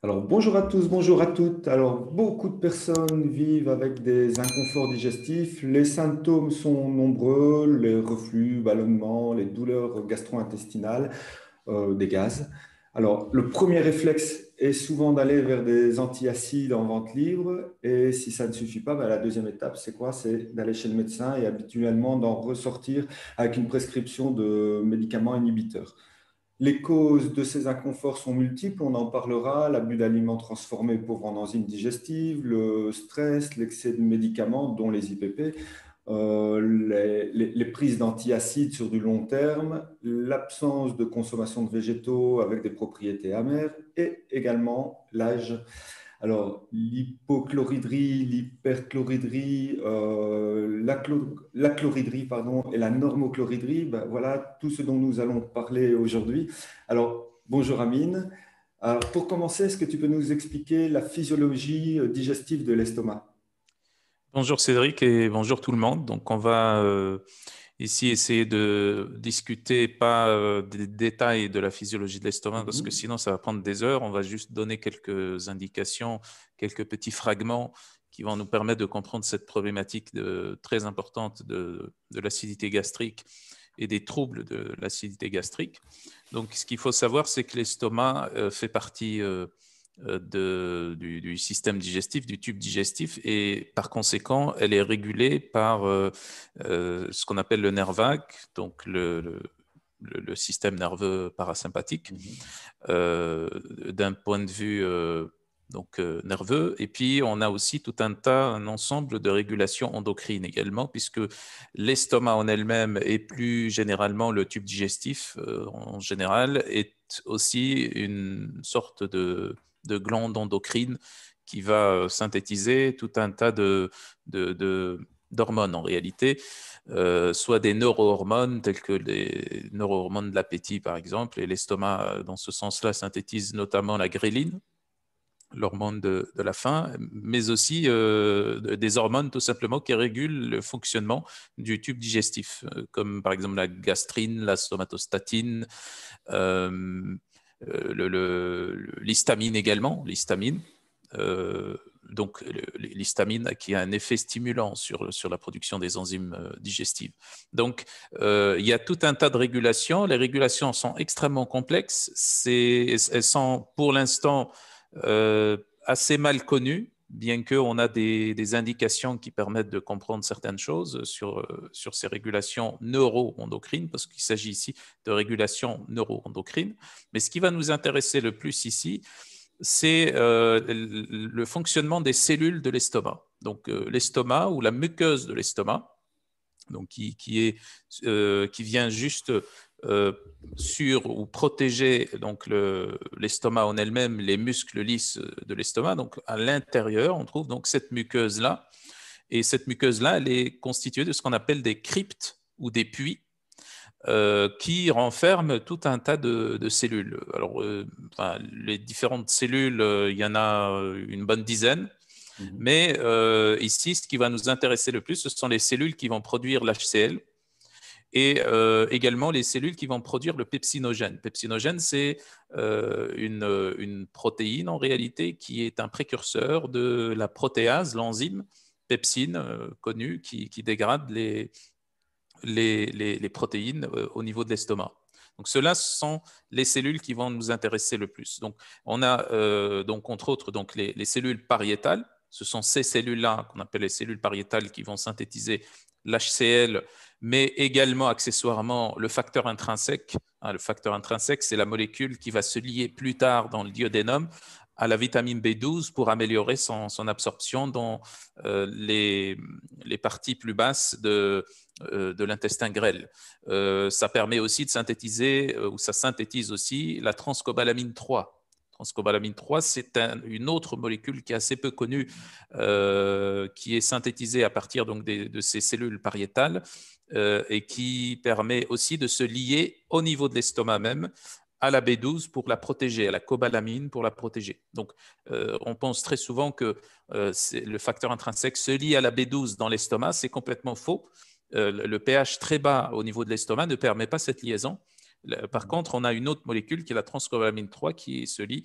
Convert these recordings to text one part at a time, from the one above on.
Alors, bonjour à tous, bonjour à toutes. Alors, beaucoup de personnes vivent avec des inconforts digestifs. Les symptômes sont nombreux, les reflux, ballonnements, les douleurs gastro-intestinales, des gaz. Alors, le premier réflexe est souvent d'aller vers des antiacides en vente libre. Et si ça ne suffit pas, ben, la deuxième étape, c'est quoi? C'est d'aller chez le médecin et habituellement d'en ressortir avec une prescription de médicaments inhibiteurs. Les causes de ces inconforts sont multiples, on en parlera, l'abus d'aliments transformés pauvres en enzymes digestives, le stress, l'excès de médicaments, dont les IPP, les prises d'antiacides sur du long terme, l'absence de consommation de végétaux avec des propriétés amères et également l'âge. Alors, l'hypochloridrie, l'hyperchloridrie, la chloridrie, pardon, et la normochloridrie, ben, voilà tout ce dont nous allons parler aujourd'hui. Alors, bonjour Amine. Alors, pour commencer, est-ce que tu peux nous expliquer la physiologie digestive de l'estomac? Bonjour Cédric et bonjour tout le monde. Donc on va ici essayer de discuter pas des détails de la physiologie de l'estomac parce que Mhm. sinon ça va prendre des heures. On va juste donner quelques indications, quelques petits fragments qui vont nous permettre de comprendre cette problématique très importante de l'acidité gastrique et des troubles de l'acidité gastrique. Donc ce qu'il faut savoir, c'est que l'estomac fait partie du système digestif, du tube digestif, et par conséquent, elle est régulée par ce qu'on appelle le nerf vague, donc le système nerveux parasympathique, Mhm. d'un point de vue nerveux. Et puis, on a aussi tout un ensemble de régulations endocrines également, puisque l'estomac en elle-même et plus généralement le tube digestif en général est aussi une sorte de glande endocrine qui va synthétiser tout un tas d'hormones en réalité, soit des neurohormones telles que les neurohormones de l'appétit par exemple, et l'estomac dans ce sens-là synthétise notamment la gréline, l'hormone de la faim, mais aussi des hormones tout simplement qui régulent le fonctionnement du tube digestif, comme par exemple la gastrine, la somatostatine, euh, l'histamine également, l'histamine. Euh, donc l'histamine qui a un effet stimulant sur la production des enzymes digestives. Donc il y a tout un tas de régulations. Les régulations sont extrêmement complexes. Elles sont pour l'instant assez mal connues, bien qu'on a des indications qui permettent de comprendre certaines choses sur ces régulations neuro-endocrines, parce qu'il s'agit ici de régulation neuro-endocrine. Mais ce qui va nous intéresser le plus ici, c'est le fonctionnement des cellules de l'estomac. Donc l'estomac ou la muqueuse de l'estomac, donc qui vient juste sur ou protéger donc l'estomac en elle-même, les muscles lisses de l'estomac. Donc à l'intérieur, on trouve donc cette muqueuse-là. Et cette muqueuse-là, elle est constituée de ce qu'on appelle des cryptes ou des puits qui renferme tout un tas de cellules. Alors, enfin, les différentes cellules, il y en a une bonne dizaine, Mhm. mais ici, ce qui va nous intéresser le plus, ce sont les cellules qui vont produire l'HCl et également les cellules qui vont produire le pepsinogène. Pepsinogène, c'est une protéine en réalité qui est un précurseur de la protéase, l'enzyme pepsine connue qui dégrade les protéines au niveau de l'estomac. Donc, ceux-là sont les cellules qui vont nous intéresser le plus. Donc, on a donc, entre autres donc, les cellules pariétales. Ce sont ces cellules-là qu'on appelle les cellules pariétales qui vont synthétiser l'HCl, mais également accessoirement le facteur intrinsèque. Le facteur intrinsèque, c'est la molécule qui va se lier plus tard dans le duodénum à la vitamine B12 pour améliorer son absorption dans les parties plus basses de l'intestin grêle. Ça permet aussi de synthétiser, ou ça synthétise aussi la transcobalamine 3. Transcobalamine 3, c'est une autre molécule qui est assez peu connue, qui est synthétisée à partir donc de ces cellules pariétales et qui permet aussi de se lier au niveau de l'estomac même à la B12 pour la protéger, à la cobalamine pour la protéger. Donc, on pense très souvent que le facteur intrinsèque se lie à la B12 dans l'estomac. C'est complètement faux. Le pH très bas au niveau de l'estomac ne permet pas cette liaison. Par contre, on a une autre molécule qui est la transcobalamine 3 qui se lie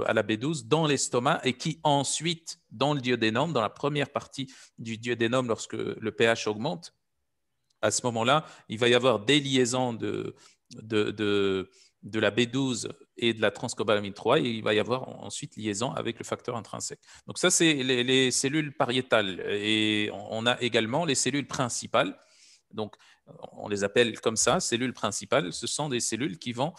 à la B12 dans l'estomac et qui ensuite, dans le duodénum, dans la première partie du duodénum, lorsque le pH augmente, à ce moment-là, il va y avoir des liaisons de, de, de la B12 et de la transcobalamine 3 et il va y avoir ensuite liaison avec le facteur intrinsèque. Donc ça, c'est les cellules pariétales et on a également les cellules principales. Donc, on les appelle comme ça, cellules principales. Ce sont des cellules qui vont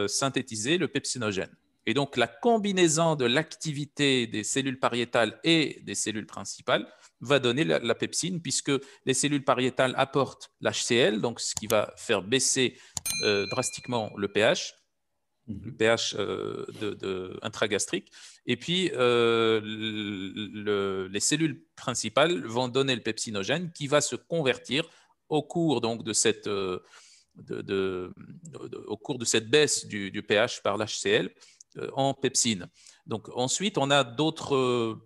synthétiser le pepsinogène. Et donc, la combinaison de l'activité des cellules pariétales et des cellules principales va donner la pepsine, puisque les cellules pariétales apportent l'HCl, donc ce qui va faire baisser drastiquement le pH, le pH intragastrique. Et puis, les cellules principales vont donner le pepsinogène qui va se convertir au cours donc, de cette, au cours de cette baisse du pH par l'HCl en pepsine. Donc, ensuite, on a d'autres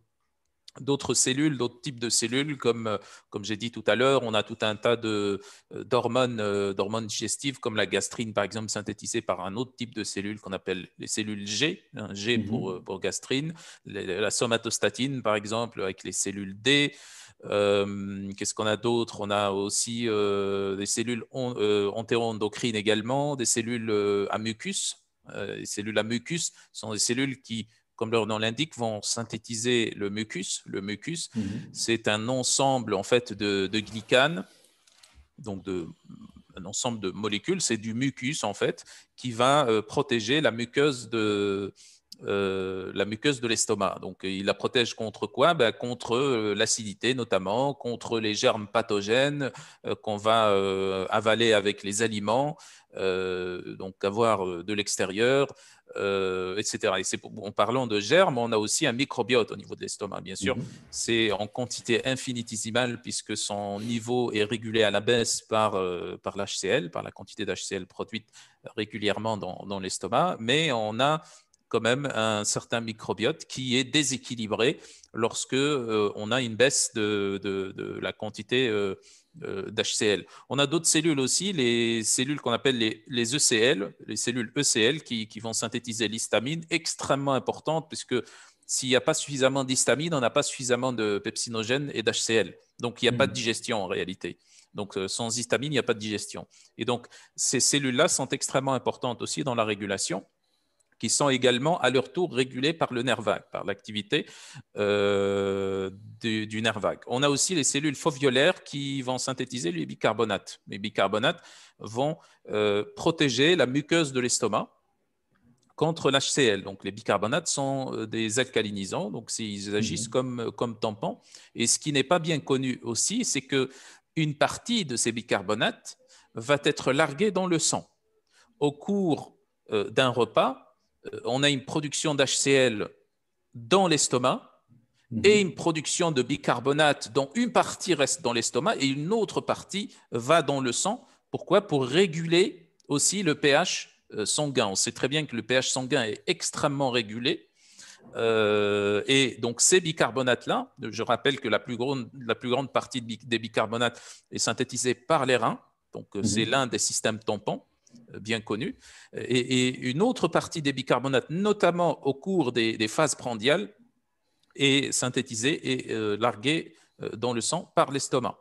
cellules, d'autres types de cellules, comme j'ai dit tout à l'heure, on a tout un tas d'hormones digestives, comme la gastrine, par exemple, synthétisée par un autre type de cellules qu'on appelle les cellules G, hein, G pour gastrine, la somatostatine, par exemple, avec les cellules D. Qu'est-ce qu'on a d'autre? On a aussi des cellules entéro-endocrines également, des cellules à mucus. Les cellules à mucus sont des cellules qui, comme leur nom l'indique, vont synthétiser le mucus. Le mucus, c'est un ensemble en fait de glycanes, donc un ensemble de molécules. C'est du mucus en fait qui va protéger la muqueuse de l'estomac. Donc, il la protège contre quoi? Ben, contre l'acidité notamment, contre les germes pathogènes qu'on va avaler avec les aliments, donc avoir de l'extérieur, etc. Et en parlant de germes, on a aussi un microbiote au niveau de l'estomac, bien sûr. C'est en quantité infinitésimale puisque son niveau est régulé à la baisse par l'HCl, par la quantité d'HCl produite régulièrement dans l'estomac, mais on a quand même un certain microbiote qui est déséquilibré lorsque on a une baisse de la quantité d'HCl. On a d'autres cellules aussi, les cellules qu'on appelle les ECL, les cellules ECL qui vont synthétiser l'histamine, extrêmement importante puisque s'il n'y a pas suffisamment d'histamine, on n'a pas suffisamment de pepsinogène et d'HCl. Donc, il n'y a pas de digestion en réalité. Donc, sans histamine, il n'y a pas de digestion. Et donc, ces cellules-là sont extrêmement importantes aussi dans la régulation, qui sont également à leur tour régulés par le nerf vague, par l'activité du nerf vague. On a aussi les cellules foveolaires qui vont synthétiser les bicarbonates. Les bicarbonates vont protéger la muqueuse de l'estomac contre l'HCl. Donc, les bicarbonates sont des alcalinisants, donc ils agissent comme tampons. Et ce qui n'est pas bien connu aussi, c'est qu'une partie de ces bicarbonates va être larguée dans le sang. Au cours d'un repas, on a une production d'HCl dans l'estomac et une production de bicarbonate dont une partie reste dans l'estomac et une autre partie va dans le sang. Pourquoi? Pour réguler aussi le pH sanguin. On sait très bien que le pH sanguin est extrêmement régulé. Et donc ces bicarbonates-là, je rappelle que la plus grande partie des bicarbonates est synthétisée par les reins. Donc c'est l'un des systèmes tampons bien connu, et une autre partie des bicarbonates, notamment au cours des phases prandiales, est synthétisée et larguée dans le sang par l'estomac,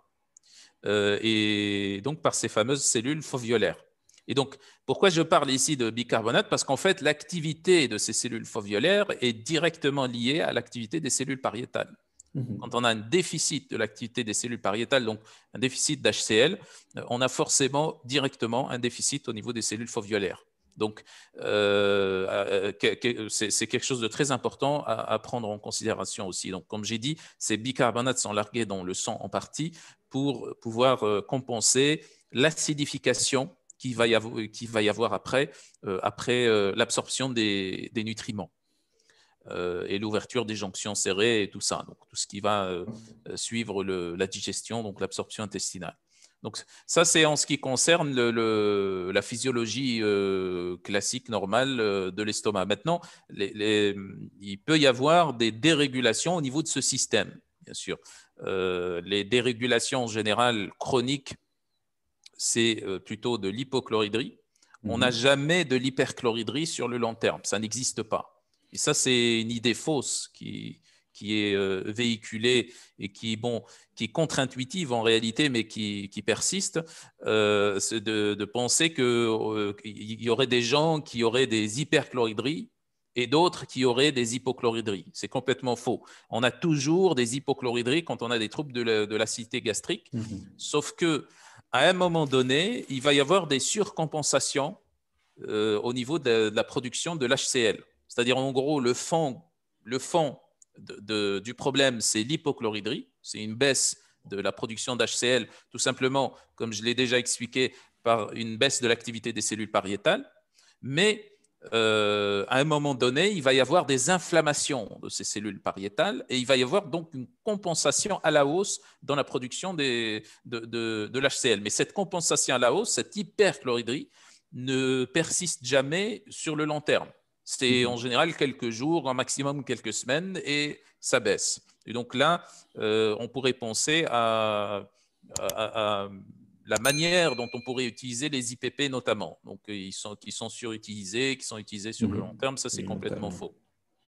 et donc par ces fameuses cellules foveolaires. Et donc, pourquoi je parle ici de bicarbonate? Parce qu'en fait, l'activité de ces cellules foveolaires est directement liée à l'activité des cellules pariétales. Quand on a un déficit de l'activité des cellules pariétales, donc un déficit d'HCl, on a forcément directement un déficit au niveau des cellules foveolaires. Donc, c'est quelque chose de très important à prendre en considération aussi. Donc, comme j'ai dit, ces bicarbonates sont largués dans le sang en partie pour pouvoir compenser l'acidification qu'il va y avoir après l'absorption des nutriments. Et l'ouverture des jonctions serrées et tout ça, donc tout ce qui va suivre la digestion, donc l'absorption intestinale. Donc ça, c'est en ce qui concerne la physiologie classique, normale de l'estomac. Maintenant, il peut y avoir des dérégulations au niveau de ce système, bien sûr. Les dérégulations en général chroniques, c'est plutôt de l'hypochloridrie. On n'a jamais de l'hyperchloridrie sur le long terme, ça n'existe pas. Et ça, c'est une idée fausse qui est véhiculée et qui, bon, qui est contre-intuitive en réalité, mais qui persiste, c'est de penser qu'il y aurait des gens qui auraient des hyperchloridries et d'autres qui auraient des hypochloridries. C'est complètement faux. On a toujours des hypochloridries quand on a des troubles de l'acidité gastrique, sauf que à un moment donné, il va y avoir des surcompensations au niveau de la production de l'HCl. C'est-à-dire, en gros, le fond du problème, c'est l'hypochloridrie. C'est une baisse de la production d'HCl, tout simplement, comme je l'ai déjà expliqué, par une baisse de l'activité des cellules pariétales. Mais à un moment donné, il va y avoir des inflammations de ces cellules pariétales et il va y avoir donc une compensation à la hausse dans la production de l'HCl. Mais cette compensation à la hausse, cette hyperchloridrie, ne persiste jamais sur le long terme. C'est en général quelques jours, un maximum quelques semaines, et ça baisse. Et donc là, on pourrait penser à la manière dont on pourrait utiliser les IPP notamment. Donc, qui sont surutilisés, qui sont utilisés sur le long terme, ça c'est complètement faux.